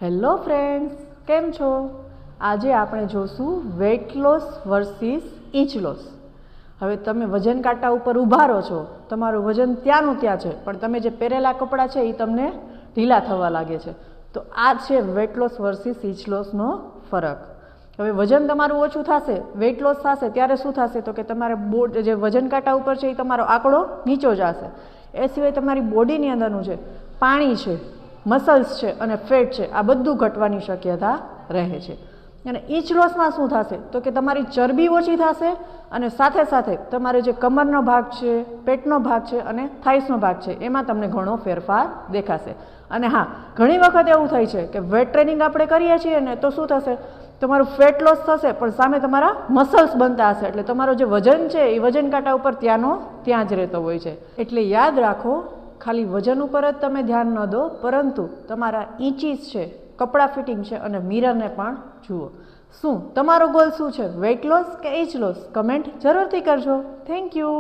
Hello friends, કેમ છો? આજે આપણે જોશું weight loss versus inch loss. હવે તમે વજન કાંટા ઉપર ઊભા રહો છો, તમારું વજન ત્યાંનું ત્યાં છે, પણ તમે જે પહેરેલા કપડાં છે એ તમને ઢીલા થવા લાગે છે. તો આ છે વેઇટ લોસ વર્સિસ ઇંચ લોસનો ફરક. હવે વજન તમારું ઓછું થશે, વેઇટ લોસ થશે, ત્યારે શું થશે તો કે તમારે જે વજન કાંટા ઉપર છે એ તમારો આંકડો નીચો જશે. એ સિવાય તમારી બોડીની અંદરનું છે પાણી છે, મસલ્સ છે અને ફેટ છે, આ બધું ઘટવાની શક્યતા રહે છે. અને ઇંચ લોસમાં શું થશે તો કે તમારી ચરબી ઓછી થશે અને સાથે સાથે તમારે જે કમરનો ભાગ છે, પેટનો ભાગ છે અને થાઇસનો ભાગ છે એમાં તમને ઘણો ફેરફાર દેખાશે. અને હા, ઘણી વખત એવું થાય છે કે વેટ ટ્રેનિંગ આપણે કરીએ છીએ ને તો શું થશે, તમારું ફેટ લોસ થશે પણ સામે તમારા મસલ્સ બનતા હશે, એટલે તમારો જે વજન છે એ વજન કાંટા ઉપર ત્યાંનો ત્યાં જ રહેતો હોય છે. એટલે યાદ રાખો, ખાલી વજન ઉપર જ તમે ધ્યાન ન દો, પરંતુ તમારા ઇંચીસ છે, કપડાં ફિટિંગ છે અને મિરરને પણ જુઓ. શું તમારો ગોલ શું છે, વેઇટ લોસ કે ઇંચ લોસ? કમેન્ટ જરૂરથી કરજો. Thank you.